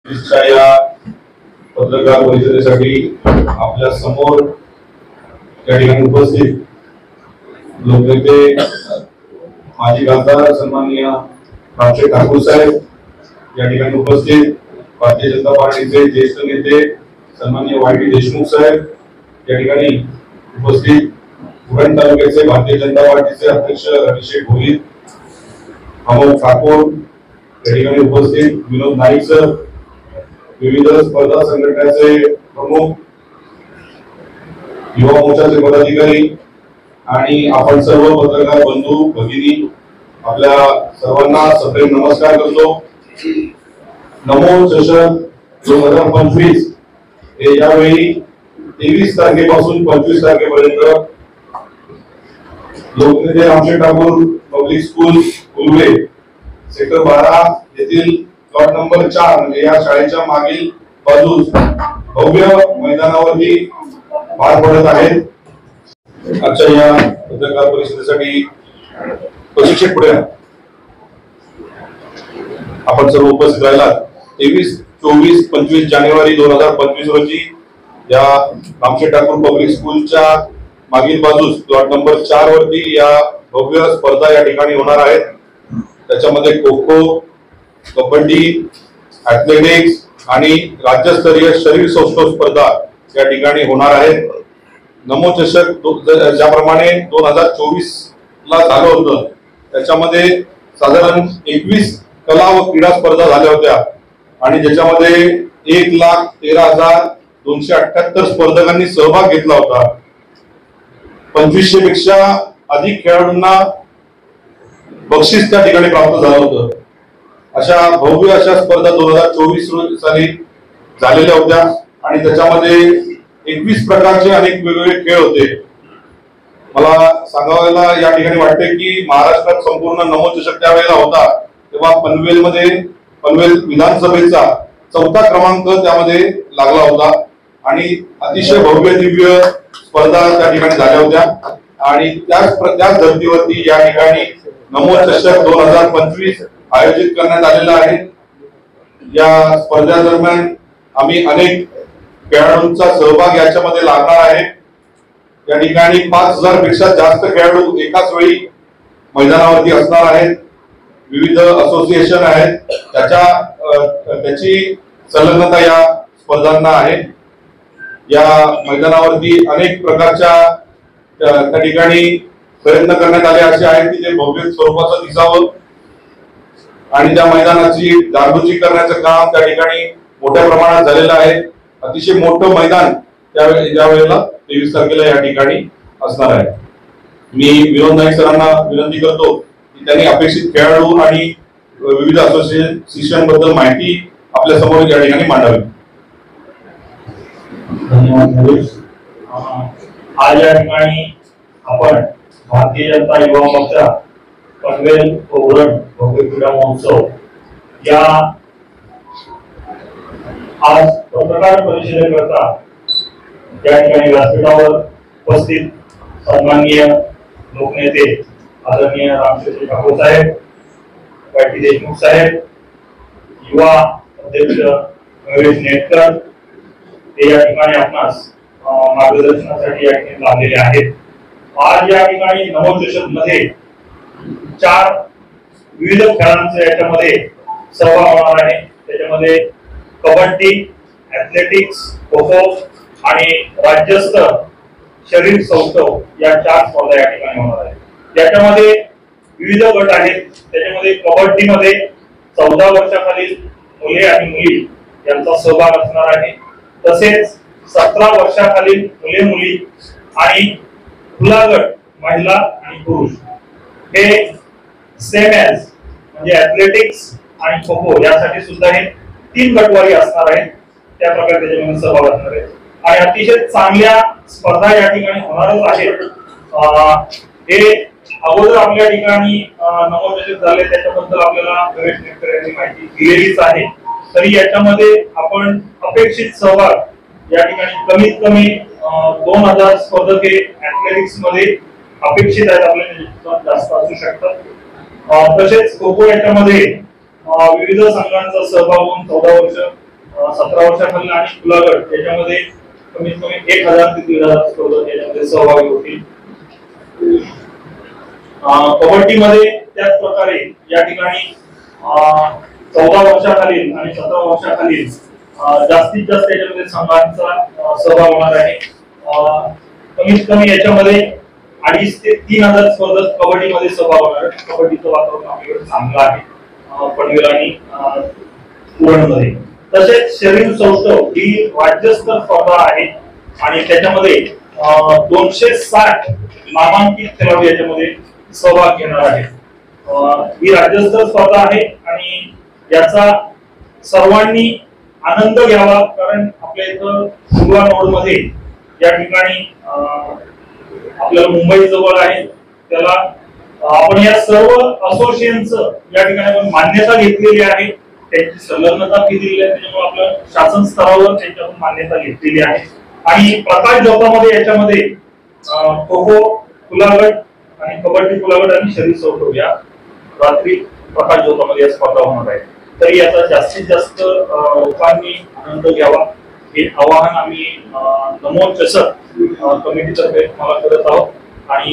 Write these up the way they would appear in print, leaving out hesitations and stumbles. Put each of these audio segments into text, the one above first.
या पत्रकार परिषदेसाठी आपल्या समोर या ठिकाणी उपस्थित लोकनेते माजी खासदार सन्माननीय रामशेठ ठाकूर साहेब, या ठिकाणी उपस्थित भारतीय जनता पार्टीचे ज्येष्ठ नेते सन्माननीय वाय देशमुख साहेब, या ठिकाणी उपस्थित उरण तालुक्याचे भारतीय जनता पार्टीचे अध्यक्ष अभिषेक भोईर, अमोल ठाकूर, या ठिकाणी उपस्थित विनोद नाईक सर, विविध स्पर्धा संघटनेचे प्रमुख, युवा मोर्चाचे पदाधिकारी आणि आपण सर्व पत्रकार बंधू भगिनी, आपल्या सर्वांना सप्रेम नमस्कार करतो। नमो चषक 2025 हे यावेळी 23 तारखेपासून 25 तारखेपर्यंत लोकनेते Ramsheth Thakur public school Ulwe sector 12 येथील प्लॉट नंबर 4 म्हणजे या शाळेच्या मागील बाजूस भव्य मैदानावरती पार पडत आहेत। आजच्या या पत्रकार परिषदेसाठी प्रशिक्षक पुढे आपण सर्व उपस्थित राहिला। 23, 24, 25 जानेवारी 2025 रोजी या रामशेठ ठाकूर पब्लिक स्कूलच्या मागील बाजूस प्लॉट नंबर 4 वरती या भव्य स्पर्धा या ठिकाणी होणार आहेत। त्याच्यामध्ये खो खो, कबड्डी, ऍथलेटिक्स आणि राज्यस्तरीय शरीर सौष्ठव स्पर्धा या ठिकाणी होणार आहेत। नमो चषक ज्याप्रमाणे 2024 ला झालं होतं त्याच्यामध्ये साधारण 21 कला व क्रीडा स्पर्धा झाल्या होत्या आणि ज्याच्यामध्ये 1,13,278 स्पर्धकांनी सहभाग घेतला होता। 2500 पेक्षा अधिक खेळाडूंना बक्षीस त्या ठिकाणी प्राप्त झालं होतं। अशा भव्य अशा स्पर्धा 2024 साली झालेल्या होत्या आणि त्याच्यामध्ये 21 प्रकारचे अनेक वेगवेगळे खेळ होते। मला सांगायला या ठिकाणी वाटते की महाराष्ट्रात संपूर्ण नमो चषक त्यावेळेला होता तेव्हा पनवेल विधानसभेचा 4था क्रमांक त्यामध्ये लागला होता आणि अतिशय भव्य दिव्य स्पर्धा त्या ठिकाणी झाल्या होत्या आणि त्याच धर्तीवरती या ठिकाणी नमो चषक 2025 आयोजित करण्यात आलेला आहे। या स्पर्धा दरम्यान आम्ही अनेक खेळाडूंचा सहभाग याच्यामध्ये लागणार आहे। या ठिकाणी 5000 पेक्षा जास्त खेळाडू एकाच वेळी मैदानावरती असणार आहेत। विविध असोसिएशन आहेत त्याची संलग्नता या स्पर्धांना आहे। या मैदानावरती अनेक प्रकारच्या त्या ठिकाणी प्रयत्न करण्यात आले असे आहेत की ते भव्य स्वरूपाचं दिसावं आणि त्या मैदानाची डागडुजी करण्याचं काम त्या ठिकाणी मोठ्या प्रमाणात झालेलं आहे। अतिशय मोठं मैदान ज्या वेळेला 23 तारखेला या ठिकाणी असणार आहे। मी विनोद नाईक सरांना विनंती करतो की त्यांनी अपेक्षित खेळाडू आणि विविध असोसिएशन बद्दल माहिती आपल्या समोर या ठिकाणी मांडावी। धन्यवाद। आज या ठिकाणी आपण भारतीय जनता युवा मोर्चा पनवेल उरण भव्य क्रीडा महोत्सव या आज पत्रकार परिषदेकरता या ठिकाणी व्यासपीठावर उपस्थित सन्माननीय लोकनेते आदरणीय रामशेठ ठाकूर साहेब, वाय देशमुख साहेब, युवा अध्यक्ष महेश नेटकर हे या ठिकाणी आपणास मार्गदर्शनासाठी या ठिकाणी लाभलेले आहेत। आज या ठिकाणी नमो चषक मध्ये 4 विविध खेळांचे याच्यामध्ये सहभाग होणार आहे। त्याच्यामध्ये कबड्डी, ऍथलेटिक्स, खो खो आणि राज्यस्तर शरीर सौष्ठव या 4 स्पर्धा या ठिकाणी होणार आहेत। याच्यामध्ये विविध गट आहेत। त्याच्यामध्ये कबड्डी मध्ये 14 वर्षाखालील मुले आणि मुली यांचा सहभाग असणार आहे। तसेच 17 वर्षाखालील मुले मुली आणि खुला गट महिला आणि पुरुष हे सेम एज म्हणजे ऍथलेटिक्स आणि खो खो यासाठी सुद्धा हे 3 गटवारी असणार आहेत। त्या प्रकारे त्याच्यामध्ये सहभाग असणार आहे आणि अतिशय चांगल्या स्पर्धा या ठिकाणी होणारच आहेत। हे अगोदर आपल्या ठिकाणी नमो चषक झाले त्याच्याबद्दल आपल्याला महेश नेटकर यांनी माहिती दिलेलीच आहे। तरी याच्यामध्ये आपण अपेक्षित सहभाग या ठिकाणी कमीत कमी 2000 स्पर्धके ऍथलेटिक्स मध्ये अपेक्षित आहेत, आपल्याला जास्त असू शकतात। तसेच खो खो याच्यामध्ये विविध संघांचा सहभाग होऊन 14 वर्ष 17 वर्षाखालील आणि खुलागट याच्यामध्ये कमीत कमी 1000 ते 1500 स्पर्धक याच्यामध्ये सहभागी होतील. कबड्डीमध्ये त्याच प्रकारे या ठिकाणी 14 वर्षाखालील आणि 17 वर्षाखालील जास्तीत जास्त याच्यामध्ये संघांचा सहभाग होणार आहे. कमीत कमी याच्यामध्ये 2,500 ते 3,000 स्पर्धक कबड्डीमध्ये सहभाग होणार आहेत. कबड्डीचं वातावरण आपल्याकडे चांगलं आहे पनवेल आणि पुरणमध्ये. तसेच शरीर सौष्ठव ही राज्यस्तर स्पर्धा आहे आणि त्याच्यामध्ये 260 नामांकित खेळाडू याच्यामध्ये सहभाग घेणार आहेत. ही राज्यस्तर स्पर्धा आहे आणि याचा सर्वांनी आनंद घ्यावा, कारण आपल्या इथं सुरुवा नोड मध्ये या ठिकाणी आपल्याला मुंबई जवळ आहे. त्याला आपण या सर्व असोसिएशनचं या ठिकाणी आपण मान्यता घेतलेली आहे, त्यांची संलग्नता केलेली आहे. त्याच्यामुळे आपल्या शासन स्तरावर त्यांच्याकडून मान्यता घेतलेली आहे. आणि प्रकाश जोतामध्ये याच्यामध्ये खो खो खुलागट आणि कबड्डी खुलागट आणि शरीर सौष्ठव या रात्री प्रकाश जोतामध्ये या स्पर्धा होणार आहे. तरी याचा जास्तीत जास्त लोकांनी आनंद घ्यावा हे आवाहन आम्ही नमो चषक कमिटीतर्फे मला करत आहोत. आणि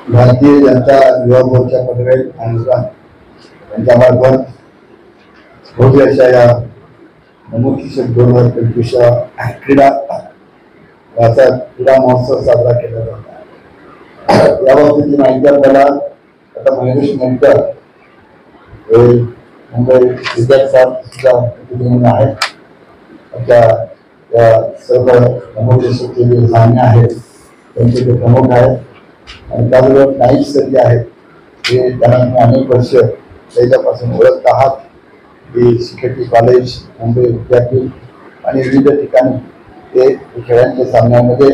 भारतीय जनता युवा मोर्चा पनवेल आणि यांच्यामार्फत भव्य अशा या नमो चषक 2025 क्रीडा महोत्सव साजरा केला जातो. याबाबतीची माहिती आपल्याला आता महेश नंतर मुंबई विद्यार्थ्यांचा सुद्धा आहे. आता या सर्व नमो चषकचे जे सामने आहेत त्यांचे ते प्रमुख आहेत आणि त्याबरोबर नाईक सर जे आहेत ते त्यांना अनेक वर्ष त्याच्यापासून ओळखत आहात. की सिक्युरिटी कॉलेज मुंबई विद्यापीठ आणि विविध ठिकाणी ते खेळांच्या सामन्यामध्ये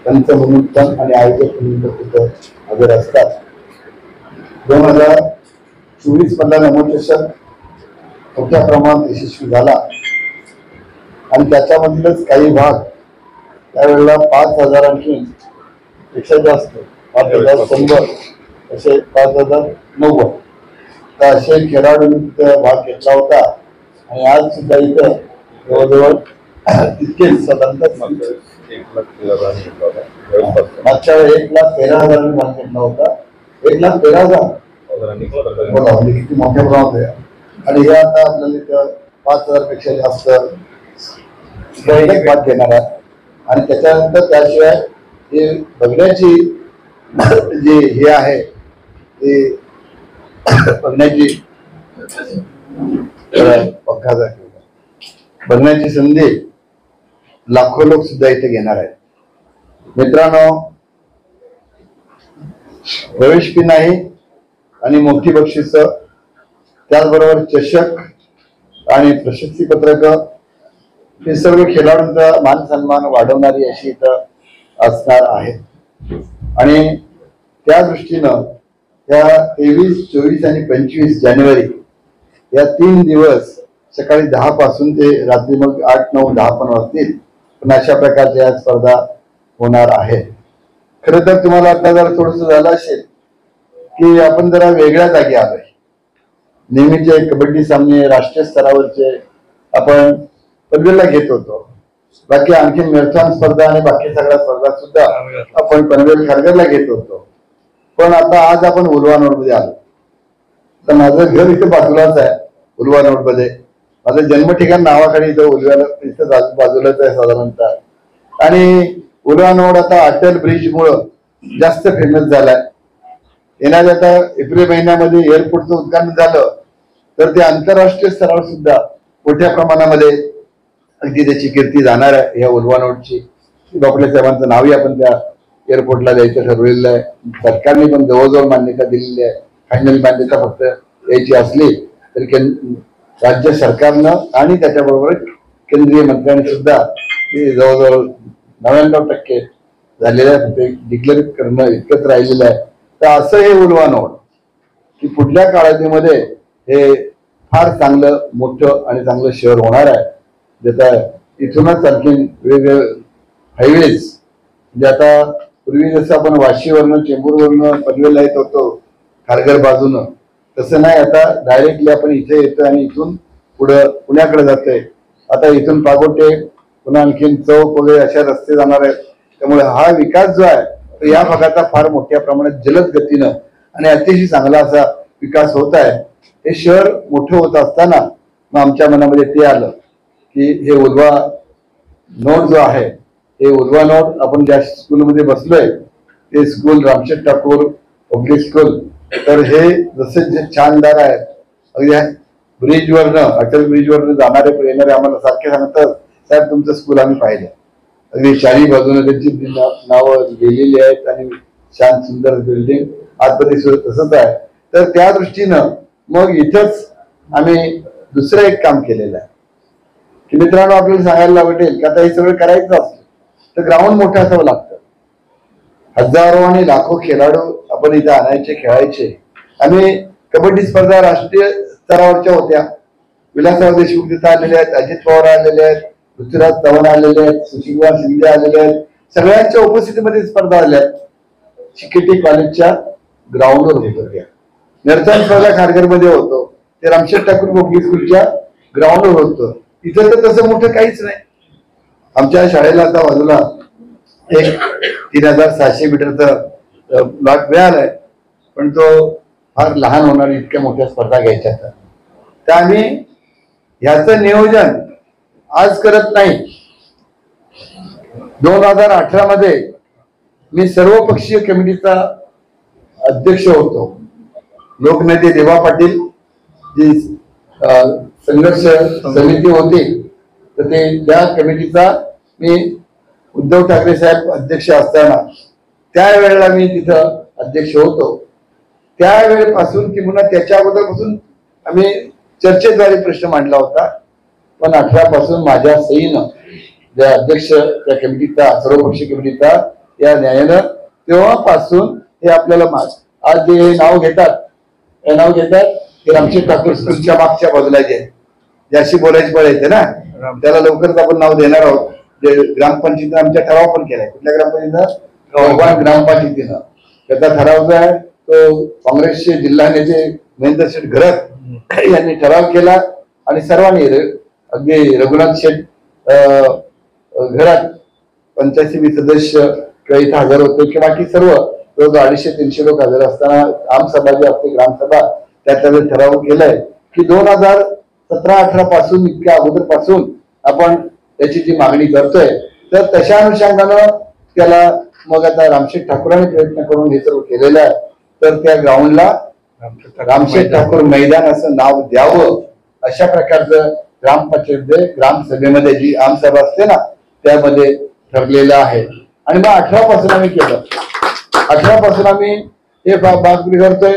पंच म्हणून पण आणि आयोजक म्हणून तिथं हजर असतात. 2024 मधला नमो चषक मोठ्या प्रमाणात यशस्वी झाला आणि त्याच्यामधीलच काही भाग त्यावेळेला 5,000 पेक्षा जास्त 5,100 असे 5,090 तर असे खेळाडूंनी तिथं भाग घेतला होता. आणि आज सुद्धा इथं जवळजवळ तितकेच साधारणतः मागच्या 1,13,000 भाग घेतला होता. 1,13,000 किती मोठ्या प्रमाणात आहे. आणि हे आता आपल्याला इथं 5,000 पेक्षा जास्त भाग घेणार आहे. आणि त्याच्यानंतर त्याशिवाय हे बघण्याची जे हे आहे ते बघण्याची संधी लाखो लोक सुद्धा इथे घेणार आहेत. मित्रांनो, प्रवेश फी नाही आणि मोठी बक्षीस त्याचबरोबर चषक आणि प्रशस्ती पत्रक हे सर्व खेळाडूंचा मान सन्मान वाढवणारी अशी इथं असणार आहे. आणि त्या दृष्टीनं या 23, 24 आणि 25 जानेवारी या 3 दिवस सकाळी 10 पासून ते रात्री मग 8, 9, 10 पण वाजतील. पण अशा प्रकारच्या या स्पर्धा होणार आहे. खरं तर तुम्हाला आता जरा थोडस झालं असेल की आपण जरा वेगळ्या जागी आलोय. नेहमीचे कबड्डी सामने राष्ट्रीय स्तरावरचे आपण पनवेलला घेत होतो. बाकी आणखी मॅरेथॉन स्पर्धा आणि बाकी सगळ्या स्पर्धा सुद्धा आपण पनवेल खारघरला घेत होतो. पण आता आज आपण उलवानोड मध्ये आलो. तर माझं घर इथे बाजूलाच आहे उलवानोड मध्ये. माझं जन्म ठिकाण नावाखाली इथं उलव्याला इथं बाजूलाच आहे साधारणतः. आणि उलवानोड आता अटल ब्रिज मुळे जास्त फेमस झालाय. येणाऱ्या आता एप्रिल महिन्यामध्ये एअरपोर्टचं उद्घाटन झालं तर ते आंतरराष्ट्रीय स्तरावर सुद्धा मोठ्या प्रमाणामध्ये अगदी त्याची कीर्ती जाणार आहे. या उलवानोडची बापले साहेबांचं नावही आपण त्या एअरपोर्टला द्यायचं ठरवलेलं आहे. सरकारने पण जवळजवळ मान्यता दिलेली आहे. फायनल मान्यता फक्त यायची असली तरी राज्य सरकारनं आणि त्याच्याबरोबर केंद्रीय मंत्र्यांनी सुद्धा जवळजवळ 99% झालेलं आहे. डिक्लेअर करणं इतकंच राहिलेलं आहे. तर असं हे उलवानोड की पुढल्या काळामध्ये हे फार चांगलं मोठं आणि चांगलं शहर होणार आहे. ज्याचा इथूनच आणखीन वेगवेगळे हायवेज म्हणजे आता पूर्वी जसं आपण वाशीवरनं चेंबूरवरनं पनवेलला येत होतो खारघर बाजूनं, तसं नाही. आता डायरेक्टली आपण इथे येतो आणि इथून पुढं पुण्याकडे जाते. आता इथून पागोटे पुन्हा आणखीन चौक वगैरे अशा रस्ते जाणार आहेत. त्यामुळे हा विकास जो आहे तो या भागाचा फार मोठ्या प्रमाणात जलद गतीनं आणि अतिशय चांगला असा विकास होत आहे. हे शहर मोठं होत असताना मग आमच्या मनामध्ये ते आलं की हे उल्वा नोड जो आहे, हे उल्वा नोड आपण ज्या स्कूलमध्ये बसलोय ते school Ramsheth Thakur public school, तर हे जसे जे छानदार आहेत, अगदी ब्रिजवरनं अटल ब्रिजवरनं जाणारे येणारे आम्हाला सारखे सांगतात, साहेब तुमचं स्कूल आम्ही पाहिलं. अगदी चारी बाजूने त्याची नावं लिहिलेली आहेत आणि छान सुंदर बिल्डिंग आतमध्ये सुद्धा तसंच आहे. तर त्या दृष्टीनं मग इथंच आम्ही दुसरं एक काम केलेलं आहे की मित्रांनो, आपल्याला सांगायला वाटेल की आता हे सगळं करायचं असलं तर ग्राउंड मोठं असावं लागतं. हजारो आणि लाखो खेळाडू आपण इथे आणायचे, खेळायचे. आम्ही कबड्डी स्पर्धा राष्ट्रीय स्तरावरच्या होत्या. विलासराव देशमुख तिथे आलेले आहेत, अजित पवार आलेले आहेत, पृथ्वीराज चव्हाण आलेले आहेत, सुशीलकुमार शिंदे आलेले आहेत. सगळ्यांच्या उपस्थितीमध्ये स्पर्धा आल्या आहेत. चिकेटी कॉलेजच्या ग्राउंडवर होतो. त्या नर्तन स्पर्धा खारघरमध्ये होतो, ते रामशेठ ठाकूर पब्लिक स्कूलच्या ग्राउंडवर होतं. इथं तर तसं मोठं काहीच नाही. आमच्या शाळेला आता बाजूला एक 3600 मीटरचा प्लॉट मिळालाय, पण तो फार लहान होणार, इतक्या मोठ्या स्पर्धा घ्यायच्या. तर आम्ही ह्याचं नियोजन आज करत नाही. 2018 मध्ये मी सर्वपक्षीय कमिटीचा अध्यक्ष होतो. लोकनेते देवा पाटील जी संघर्ष समिती होती, तर ते त्या कमिटीचा मी उद्धव ठाकरे साहेब अध्यक्ष असताना त्यावेळेला मी तिथं अध्यक्ष होतो. त्यावेळेपासून किंवा त्याच्या अगोदरपासून आम्ही चर्चेद्वारे प्रश्न मांडला होता. पण 18 पासून माझ्या सहीनं ज्या अध्यक्ष त्या कमिटीचा, सर्वपक्षीय कमिटीचा, या न्यायानं तेव्हापासून हे आपल्याला आज जे नाव घेतात, हे नाव घेतात हे रामशेठ ठाकूर स्कूलच्या मागच्या बाजूला जे ज्याशी बोलायची पळ येते ना, त्याला लवकरच आपण नाव देणार आहोत. जे ग्रामपंचायतीनं आमच्या ठराव पण केलाय. कुठल्या ग्रामपंचायतीनं? ग्रामपंचायतीनं त्याचा ठराव जो आहे तो काँग्रेसचे जिल्हा नेते महेंद्र शेठ घरत यांनी ठराव केला आणि सर्वांनी अगदी रघुनाथ शेठ घरात 85 सदस्य किंवा इथं हजर होते किंवा बाकी सर्व 250-300 लोक हजर असताना आमसभा जी असते ग्रामसभा, त्याचा ठराव केलाय की 2017-18 पासून इतक्या अगोदर पासून आपण त्याची जी मागणी करतोय, तर तशा अनुषंगानं त्याला मग आता रामशेठ ठाकूरांनी प्रयत्न करून हे सर्व केलेलं आहे. तर त्या ग्राउंडला रामशेठ ठाकूर मैदान असं नाव द्यावं, अशा प्रकारचं ग्रामपंचायत ग्रामसभेमध्ये जी आमसभा असते ना त्यामध्ये ठरलेलं आहे. आणि मग 18 पासून आम्ही केलं. 18 पासून आम्ही हे मागणी करतोय.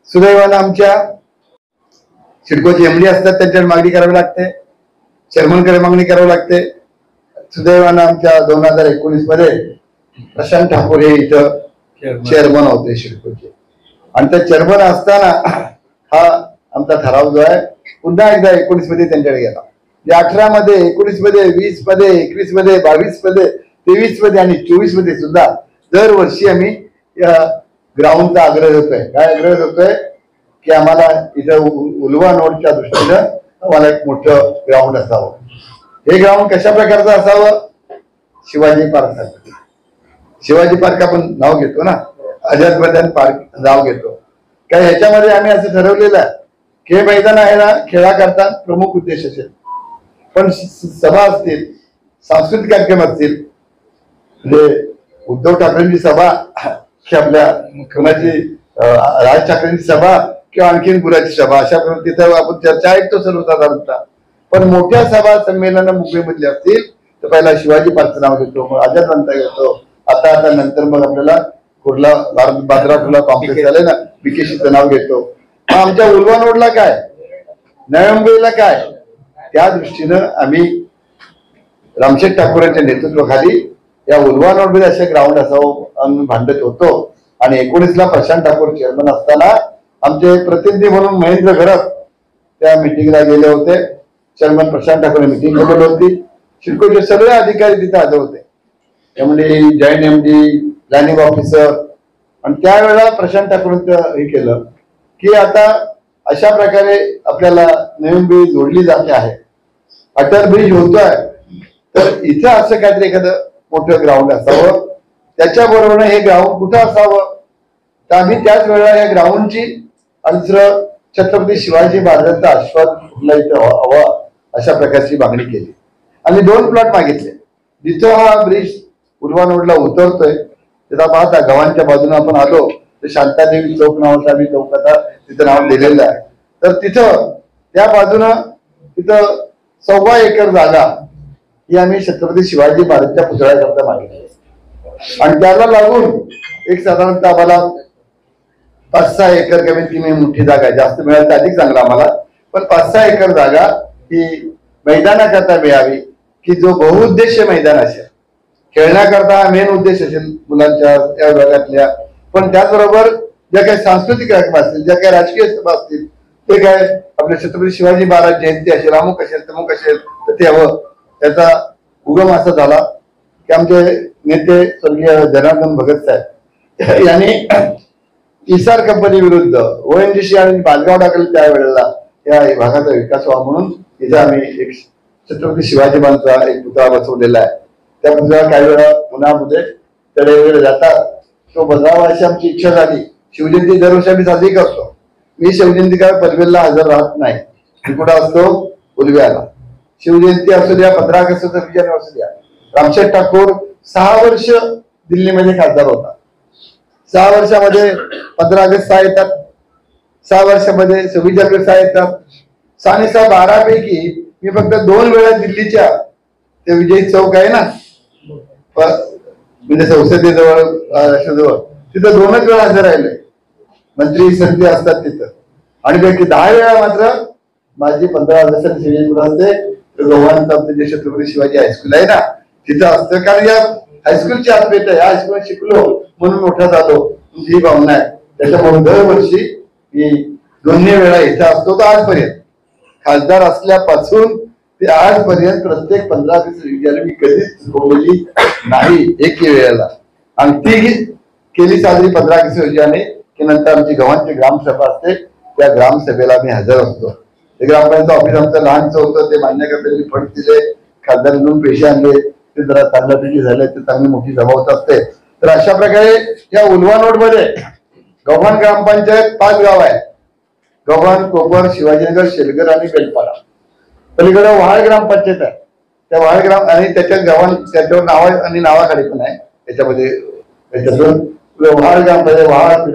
सुदैवानं आमच्या सिडकोचे एमडी असतात, त्यांच्याकडे मागणी करावी लागते, चेअरमनकडे मागणी करावी लागते. सुदैवानं आमच्या 2019 मध्ये प्रशांत ठाकूर हे इथं चेअरमन होते सिडकोचे. आणि त्या चेअरमन असताना हा आमचा ठराव जो आहे पुन्हा एकदा 19 मध्ये त्यांच्याकडे गेला. 18 मध्ये, 19 मध्ये, 20 मध्ये, 21 मध्ये, 22 मध्ये, 23 मध्ये आणि 24 मध्ये सुद्धा दरवर्षी आम्ही या ग्राउंडचा आग्रह होतोय. काय आग्रह होतोय की आम्हाला इथं उल्वा नोडच्या दृष्टीनं आम्हाला एक मोठं ग्राउंड असावं. हे ग्राउंड कशा प्रकारचं असावं? शिवाजी पार्क. शिवाजी पार्क आपण नाव घेतो ना, आझाद मैदान पार्क नाव घेतो. काय ह्याच्यामध्ये आम्ही असं ठरवलेलं आहे की हे मैदान आहे ना, खेळाकरता प्रमुख उद्देश असेल, पण सभा असतील, सांस्कृतिक कार्यक्रम असतील, म्हणजे उद्धव ठाकरेंची सभा की आपल्या मुख्यमंत्री राज ठाकरेंची सभा किंवा आणखीन गुराची सभा, अशा प्रकारे तिथं आपण चर्चा ऐकतो सर्वसाधारणतः. पण मोठ्या सभा संमेलन मुंबईमधले असतील तर पहिला शिवाजी पार्कचं नाव घेतो, मग आझाद मैदान घेतो. आता नंतर मग आपल्याला कुर्ला बांद्रा कुर्ला कॉम्प्लेक्स झाले ना, बीकेसीचं नाव घेतो. मग आमच्या उल्वा नोडला काय, नवी मुंबईला काय, त्या दृष्टीनं आम्ही रामशेठ ठाकूरांच्या नेतृत्वाखाली या उल्वा नोडमध्ये असे ग्राउंड असावं आम्ही भांडत होतो. आणि 19ला प्रशांत ठाकूर चेअरमन असताना आमचे प्रतिनिधी म्हणून महेंद्र घरत त्या मिटिंगला गेले होते. चेअरमन प्रशांत ठाकूर मिटिंग बोलवली होती. सिडकोचे सगळे अधिकारी तिथे हजर होते, MD, joint MD, planning officer. आणि त्यावेळेला प्रशांत ठाकूर हे केलं की आता अशा प्रकारे आपल्याला नवीन ब्रिज जोडली जाते आहे. अटल ब्रिज होतोय तर इथं असं काहीतरी एखादं मोठं ग्राउंड असावं, त्याच्याबरोबर हे ग्राउंड कुठं असावं तर आम्ही त्याच वेळेला या ग्राउंडची आणि दुसरं छत्रपती शिवाजी महाराजांचा आशीर्वाद इथं हवा अशा प्रकारची मागणी केली आणि 2 प्लॉट मागितले. जिथं हा ब्रिज उर्वानोडला उतरतोय तिथं पाहता गव्हाणच्या बाजूने आपण आलो तर शांतादेवी चौक नावाचा आम्ही चौक आता तिथं नाव दिलेलं आहे. तर तिथं त्या बाजूनं तिथं 1.25 एकर जागा ही आम्ही छत्रपती शिवाजी महाराजांच्या पुतळ्याकरता मागितली आणि त्याला लागून एक साधारणतः आम्हाला 5-6 एकर कमीत कमी मोठी जागा आहे. जास्त मिळाल तर अधिक चांगला आम्हाला, पण 5-6 एकर जागा ही मैदानाकरता मिळावी की जो बहुउद्देशीय मैदान असेल, खेळण्याकरता हा मेन उद्देश असेल मुलांच्या या विभागातल्या, पण त्याचबरोबर ज्या काही सांस्कृतिक कार्यक्रम असतील, ज्या काही राजकीय सभा असतील, ते काय आपल्या छत्रपती शिवाजी महाराज जयंती असेल, अमुक असेल तमुक असेल तर ते हवं. त्याचा उगम असा झाला की आमचे नेते स्वर्गीय जनार्दन भगत साहेब यांनी इसार कंपनी विरुद्ध ONGC आणि बालगाव टाकले त्यावेळेला या भागाचा विकास व्हावा म्हणून इथे आम्ही एक छत्रपती शिवाजी महाराजांचा एक पुतळा बसवलेला आहे. त्या पुतळा काही वेळा पुण्यामध्ये तडे वगैरे जातात, तो बदलावा अशी आमची इच्छा झाली. शिवजयंती दरवर्षी आम्ही साजरी करतो. मी शिवजयंती काय पनवेलला हजर राहत नाही, मी कुठं असतो उलव्याला. शिवजयंती असू द्या, 15 ऑगस्ट विजय असू द्या. रामशेठ ठाकूर 6 वर्ष दिल्लीमध्ये खासदार होता. 6 वर्षामध्ये 15 ऑगस्ट 6 येतात, 6 वर्षामध्ये 26 ऑगस्ट 6 येतात. 6 आणि 6 12 पैकी मी फक्त 2 वेळा दिल्लीच्या ते विजय चौक आहे ना म्हणजे संसदेजवळ राष्ट्राजवळ तिथं 2च वेळा हजर राहिले. मंत्री संधी असतात तिथं आणि पैकी 10 वेळा मात्र माझी 15 ऑगस्ट असते गव्हाणचं जे छत्रपती शिवाजी हायस्कूल आहे ना तिथं असतं. कारण या हायस्कूलची आत्मीयता आहे, या हायस्कूल शिकलो म्हणून मोठा झालो ही भावना आहे. त्याच्यामुळे दरवर्षी मी 2 वेळा इथं असतो. तर आजपर्यंत खासदार असल्यापासून ते आजपर्यंत प्रत्येक 15 ऑगस्ट विजयाला मी कधीच चुकवलेली नाही एकही वेळेला. आणि ती केली साजरी 15 ऑगस्ट विजयाने की नंतर आमची गव्हाणची ग्रामसभा असते, त्या ग्रामसभेला मी हजर असतो. ते ग्रामपंचायत ऑफिस आमचं लहानचं होतं, ते मान्य करताना फंड दिले, खासदार म्हणून पैसे आणले, ते जरा चांगल्यापैकी झाले, ते चांगली मोठी सभा होत असते. तर अशा प्रकारे या उल्हानोड मध्ये गव्हाण ग्रामपंचायत 5 गाव आहे. गव्हाण, कोपर, शिवाजीनगर, शेलगर आणि बेलपाडा. पलीकडे वहाळ ग्रामपंचायत आहे. त्या वहाळ ग्राम आणि त्याच्या गव्हाण त्याच्यावर नाव आणि नावाखाली पण आहे त्याच्यामध्ये. त्याच्यातून वहाळ ग्रामपंचायत वहाळ,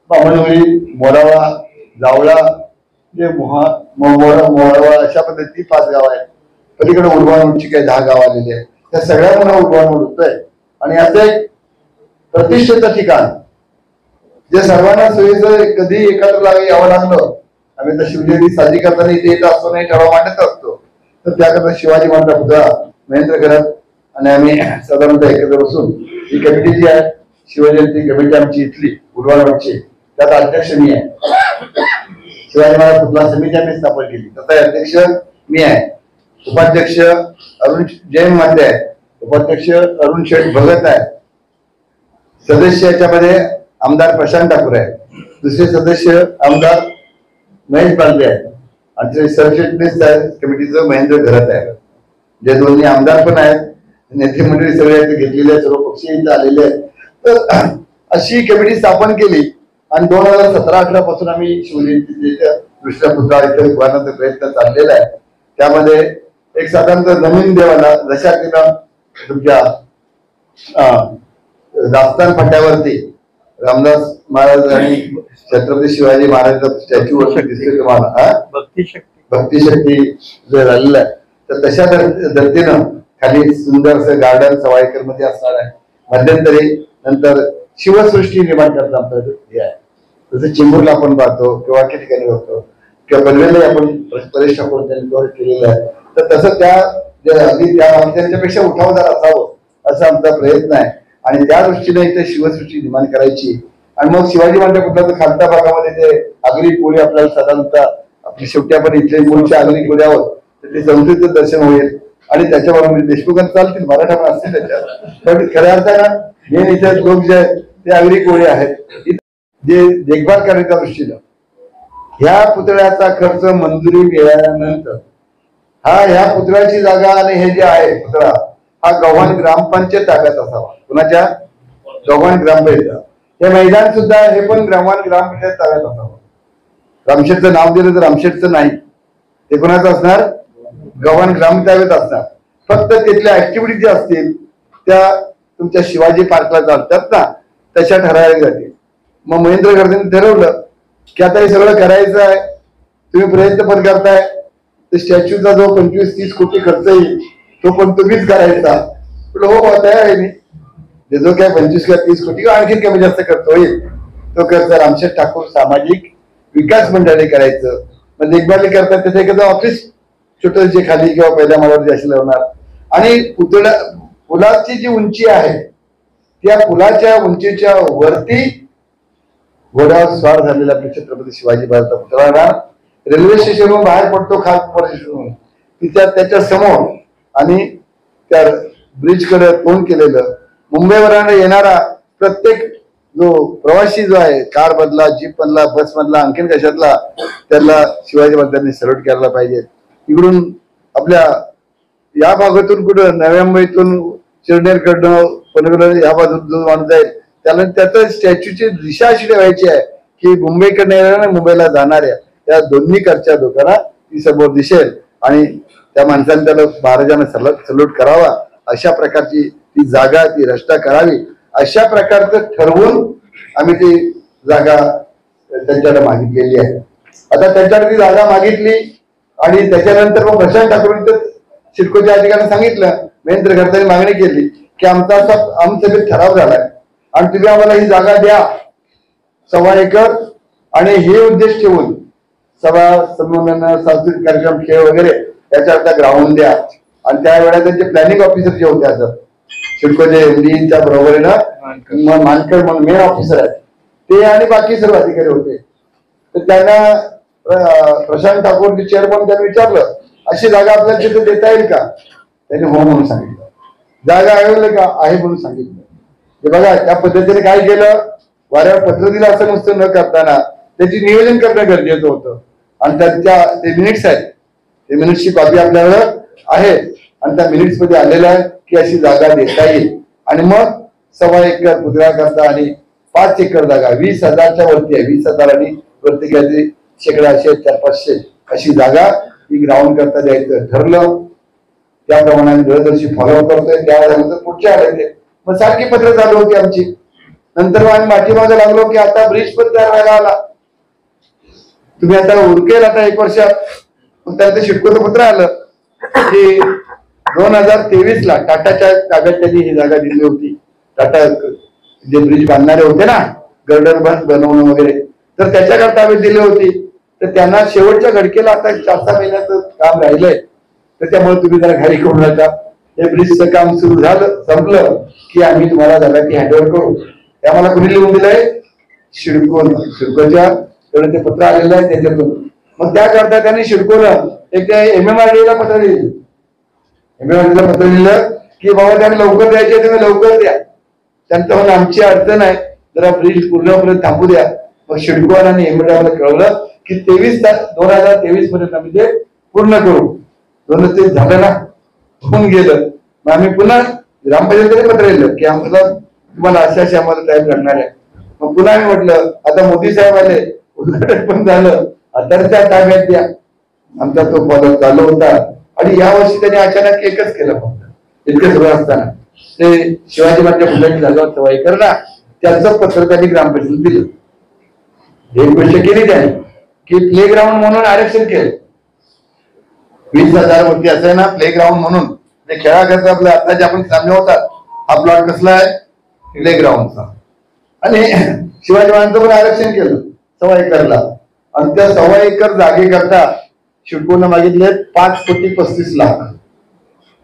बामणवली, मोरावा, जावळा, मोरावा अशा पद्धती 5 गाव आहेत. पलीकडे उर्वानोडची काही 10 गाव आलेली आहेत. त्या सगळ्यांना उर्वानोड होतोय आणि असं एक प्रतिष्ठेचं ठिकाण जे सर्वांना सोयीचं कधी एकत्र यावं लागलं. आम्ही तर शिवजयंती साजरी करताना इथे येत असतो नाही ठराव मांडत असतो. तर त्याकरता शिवाजी महाराज पुतळा महेंद्र करत आणि आम्ही साधारणतः एकत्र बसून ही कमिटी जी आहे शिवजयंती कमिटी आमची इथली उर्वानोडची त्यात अध्यक्ष मी आहे. शिवाजी महाराज पुतळा समिती आम्ही स्थापन केली, त्याचा अध्यक्ष मी आहे. उपाध्यक्ष अरुण जैन मध्ये आहे, उपाध्यक्ष अरुण शेठ भगत आहे. सदस्य याच्यामध्ये आमदार प्रशांत ठाकूर आहे, दुसरे सदस्य आमदार महेश बांधे आहे आणि सरचिटणीस कमिटीचं महेंद्र घरत आहे. जे दोन्ही आमदार पण आहेत, नेते मंडळी सगळे घेतलेले, सर्व पक्षी इथे आलेले आहेत. तर अशी कमिटी स्थापन केली आणि 2017-18 पासून आम्ही शिवजयंतीच्या दुसऱ्या पुतळा इथे उभारण्याचा प्रयत्न चाललेला आहे. त्यामध्ये एक साधारणतः जमीन देवाला जशा तिला तुमच्या दास्तान फाट्यावरती रामदास महाराज आणि छत्रपती शिवाजी महाराजांचा स्टॅच्यू वरती दिसते तुम्हाला भक्ती शक्ती जे झालेलं आहे. तर तशा धर्तीनं खाली सुंदर असं गार्डन सवाईकर मध्ये असणार आहे. मध्यंतरी नंतर शिवसृष्टी निर्माण करता आमचं हे आहे. जसं चिंबूरला आपण पाहतो किंवा काही ठिकाणी बघतो किंवा पनवेलला आपण परेश ठाकूर त्यांनी केलेलं आहे. तर तसं त्या अगदी त्या त्यांच्यापेक्षा उठावदार असावं असा आमचा प्रयत्न आहे आणि त्या दृष्टीने इथे शिवसृष्टी निर्माण करायची. आणि मग शिवाजी महाराज कुठल्या खालच्या भागामध्ये ते आगरी कोळी आपल्याला साधारणतः आपली शेवटी आपण इथले मूळच्या आगरी कोळी आहोत तर ते संस्कृतीचं दर्शन होईल आणि त्याच्यावर देशमुखांत चालतील, मराठा पण असतील त्याच्यात. पण खऱ्या अर्थानं मेन इथे लोक जे आहेत ते आगरी कोळी आहेत जे देखभाल करण्याच्या दृष्टीनं ह्या पुतळ्याचा खर्च मंजुरी मिळाल्यानंतर ह्या पुतळ्याची जागा आणि हे जे आहे पुतळा हा गव्हाण ग्रामपंचायत ताब्यात असावा. कुणाच्या? गव्हाण ग्रामपंचायत. हे मैदान सुद्धा हे पण गव्हाण ग्रामपंचायत ताब्यात असावं. रामशेठचं नाव दिलं तर रामशेठचं नाही, ते कोणाचं असणार? गव्हाण ग्राम ताब्यात असणार. फक्त तिथल्या ऍक्टिव्हिटी ज्या असतील त्या तुमच्या शिवाजी पार्कला चालतात ना, तशा ठराविक जातील. मग महेंद्र गर्जेंनी ठरवलं की आता हे सगळं करायचं आहे, तुम्ही प्रयत्न पण करताय, तर स्टॅच्यूचा जो 25-30 कोटी खर्च येईल तो पण तुम्हीच करायचा. हो तयार आहे मी. जो काय 25 किंवा 30 कोटी किंवा आणखी कमी जास्त खर्च होईल तो खर्च रामशेठ ठाकूर सामाजिक विकास मंडळाने करायचं. मग देखभाली करतात त्याचं एखादं ऑफिस छोटं जे खाली किंवा पहिल्या माळावर जास्त लावणार. आणि पुलाची जी उंची आहे त्या पुलाच्या उंचीच्या वरती घोड्यावर स्वार झालेला आपले छत्रपती शिवाजी महाराजचा पुतळा राहणार. रेल्वे स्टेशनवरून बाहेर पडतो खास त्याच्या समोर आणि त्या ब्रिज कडे तोंड केलेलं मुंबईवरून येणारा प्रत्येक जो प्रवासी जो आहे, कार मधला, जीप मधला, बस मधला, आणखीन कशातला, त्याला शिवाजी महाराजांनी सल्यूट करायला पाहिजे. इकडून आपल्या या भागातून कुठं नव्या मुंबईतून चिरनेरकडनं पनवेल या बाजून जो माणूस जाईल त्याला त्याचं स्टॅच्यूची दिशा अशी ठेवायची आहे की मुंबईकडनं येणाऱ्या मुंबईला जाणाऱ्या त्या दोन्हीकडच्या लोकांना ती समोर दिसेल आणि त्या माणसाने त्याला महाराजांना सल्यूट करावा. अशा प्रकारची ती जागा, ती रचना करावी, अशा प्रकारचं ठरवून आम्ही ती जागा त्यांच्याकडे मागितलेली आहे. आता त्यांच्याकडे ती जागा मागितली आणि त्याच्यानंतर मग प्रशांत ठाकूर सिडकोच्या अधिकाऱ्यांनी सांगितलं, महेंद्र गर्जेंनी मागणी केली की आमचा ठराव झालाय आणि तुम्ही आम्हाला ही जागा द्या 1.25 एकर आणि हे उद्देश ठेवून सभा संमेलन, सांस्कृतिक कार्यक्रम, खेळ वगैरे याच्याकरता ग्राउंड द्या. आणि त्यावेळेला त्यांचे प्लॅनिंग ऑफिसर जे होते असं सिडकोचे एमडीच्या बरोबरीनं मानकर म्हणून मेन ऑफिसर आहेत ते आणि बाकी सर्व अधिकारी होते. तर त्यांना प्रशांत ठाकूर चेअरमन त्यांनी विचारलं अशी जागा आपल्याला तिथे देता येईल का? त्यांनी हो म्हणून सांगितलं. जागा अवेलेबल का? आहे म्हणून सांगितलं. बघा त्या पद्धतीने काय केलं, वाऱ्यावर पत्र दिलं असं नुसतं न करताना त्याची नियोजन करणं गरजेचं होतं. आणि त्यांच्या ते मिनिट्स आहेत, ते मिनिट्सची कॉपी आपल्याकडे आहे आणि त्या मिनिट्स मध्ये आलेलं आहे की अशी जागा देता येईल. आणि मग 1.25 एकर पुतळा करता आणि 5 एकर जागा 20,000च्या वरती आहे, 20,000 आणि वरती काहीतरी शेकडा 400-500 अशी जागा ही ग्राउंड करता द्यायचं ठरलं. त्याप्रमाणे आम्ही दरवर्षी फॉलो करतोय. त्यावेळेनंतर पुढच्या आले ते मग सारखी पत्र चालू होती आमची. नंतर मग आम्ही पाठीमागे लागलो की आता ब्रिज पण तयार व्हायला आला, तुम्ही आता उरकेल आता 1 वर्षात. मग त्यानंतर सिडकोचं पत्र आलं की 2023 ला टाटाच्या ताब्यात त्यांनी ही जागा दिली होती. टाटा जे ब्रिज बांधणारे होते ना, गर्डर बस बनवणं वगैरे, तर त्याच्याकरता ताब्यात दिली होती. तर त्यांना शेवटच्या घडकेला आता 4-6 महिन्याचं काम राहिलंय. तर त्यामुळे तुम्ही जरा घाई करू नका. हे ब्रिजचं काम सुरू झालं, संपलं की आम्ही तुम्हाला जागा ती हँडओव्हर करू. ते आम्हाला कुणी लिहून दिलंय? सिडकोच्या ते पत्र आलेलं आहे त्याच्यातून. मग त्याकरता त्यांनी सिडकोनं एक MMRDA पत्र लिहिलं. MMRDA पत्र लिहिलं की बाबा त्यांनी लवकर द्यायचे, तुम्ही लवकर द्या. त्यांचं म्हणून आमची अडचण आहे, जरा ब्रिज पूर्णपर्यंत थांबू द्या. मग सिडको आणि MMRDA कळवलं की 2023 पर्यंत आम्ही ते पूर्ण करू. 2023 झालं ना, होऊन गेलं. मग आम्ही पुन्हा ग्रामपंचायतीकडे पत्र लिहिलं की आम्हाला तुम्हाला अशी आम्हाला टाइम लागणार आहे. मग पुन्हा आम्ही म्हटलं आता मोदी साहेब आले, उद्घाटन पण झालं, आता त्या ताब्यात द्या. आमचा तो फॉलो चालू होता. आणि यावर्षी त्यांनी अचानक एकच केलं, फक्त इतकं सगळं असताना ते शिवाजी महाराज मुलांची जागा 1.25 एकर ना, त्याचं पत्र त्यांनी ग्रामपंचायतीला दिलं. एक गोष्ट केली त्यांनी की प्ले ग्राउंड म्हणून आरक्षण केलं. 20,000 वरती असं आहे ना प्ले ग्राउंड म्हणून, ते खेळाकरता आपलं आता जे आपण सामने होतात हा प्लॉट कसला आहे प्ले ग्राउंडचा. आणि शिवाजी महाराजांचं पण आरक्षण केलं 1.25 एकरला. आणि त्या 1.25 एकर जागेकरता सिडकोनं मागितले 5,35,00,000.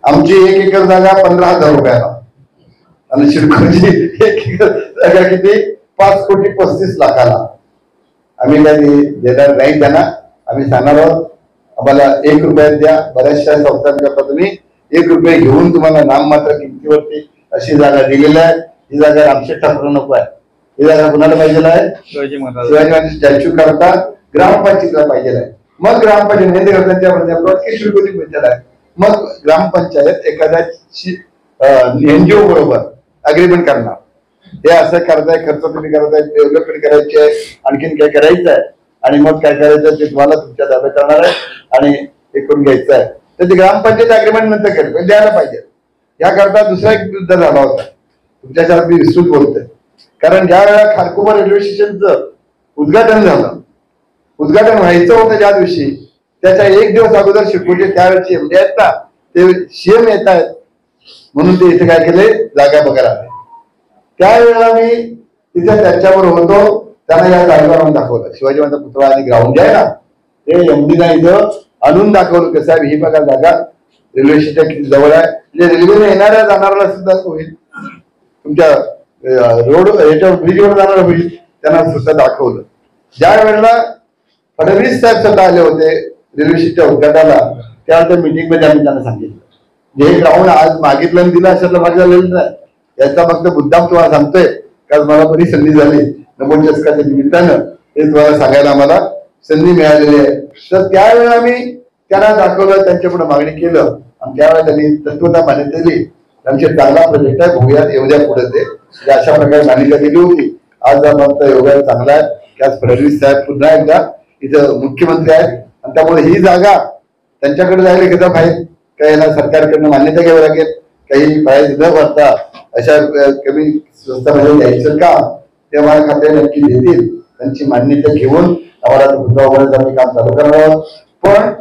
आमची 1 एकर जागा 15,000 रुपयाला आणि सिडकोची 1 एकर जागा किती 5,35,00,000. आम्ही काय देणार नाही त्यांना. आम्ही सांगणार आहोत आम्हाला 1 रुपयात द्या. बऱ्याचशा संस्थांकरता तुम्ही 1 रुपये घेऊन तुम्हाला नाममात्र किमतीवरती अशी जागा दिलेली आहे. ही जागा रामशेठ ठाकूर नको आहे, ही जागा कुणाला पाहिजे आहे? शिवाजी महाराज स्टॅच्यू करता ग्रामपंचायतीला पाहिजे आहे. मग ग्रामपंचायत त्यांच्या किती पंचायत आहे. मग ग्रामपंचायत एखाद्याची एनजीओ बरोबर अग्रीमेंट करणार. हे असं करताय, खर्च तुम्ही करताय, डेव्हलपमेंट करायची आहे, आणखीन काय करायचं आहे आणि मग काय करायचं ते तुम्हाला तुमच्या ताब्यात करणार आहे आणि हे करून घ्यायचं आहे. तर ते ग्रामपंचायत अग्रीमेंट नंतर करेल, पण द्यायला पाहिजे. याकरता दुसरा एक मुद्दा झाला होता तुमच्यासाठी मी विस्तृत बोलतोय. कारण ज्या वेळेला खारकुपर रेल्वे स्टेशनचं उद्घाटन झालं, उद्घाटन व्हायचं होतं ज्या दिवशी, त्याच्या एक दिवस अगोदर शिपूरचे त्यावेळेचे एमडी आहेत ना, ते सीएम येत आहेत म्हणून ते इथे काय केले, जागा बघायला आले. त्यावेळेला मी तिथे त्यांच्यावर होतो, त्यांना या जागेवर आणून दाखवलं. शिवाजी महाराज पुतळा आणि ग्राउंड जे आहे ना, ते एमडीना इथं आणून दाखवलं कसं आहे. ही बघा जागा रेल्वे स्टेशन किती जवळ आहे, म्हणजे रेल्वेने येणाऱ्या जाणाऱ्याला सुद्धा होईल, तुमच्या रोड याच्यावर ब्रिजवर जाणार होईल, त्यांना सुद्धा दाखवलं. ज्या वेळेला फडणवीस साहेब स्वतः आले होते रेल्वे स्टेशनच्या उद्घाटनाला, त्यावेळेला मीटिंग मध्ये आम्ही त्यांना सांगितलं हे ग्राउंड आज मागितलं आणि दिलं अशातलं भाग झालेलं नाही. याचा फक्त मुद्दाम तुम्हाला सांगतोय, कारण मला बरी संधी झाली नमोचषकाच्या निमित्तानं हे तुम्हाला सांगायला आम्हाला संधी मिळालेली आहे. तर त्यावेळेला आम्ही त्यांना दाखवलं, त्यांच्यापुढे मागणी केलं आणि त्यावेळेला त्यांनी तत्वता मान्यता दिली. आमचे चांगला प्रोजेक्ट आहे, बघूया येऊ द्या पुढे ते. अशा प्रकारे मान्यता दिली होती. आज आमचा योगा चांगला आहे की आज फडणवीस साहेब पुन्हा एकदा इथं मुख्यमंत्री आहेत आणि त्यामुळे ही जागा त्यांच्याकडे जायला घेता पाहिजे. काही यांना सरकारकडनं मान्यता घ्यावी लागेल, काही पाहिजे न भरता अशा कमी स्वस्तामध्ये द्यायचं का ते आम्हाला खाते नक्की देतील. त्यांची मान्यता घेऊन आम्हाला आम्ही काम चालू करणार आहोत. पण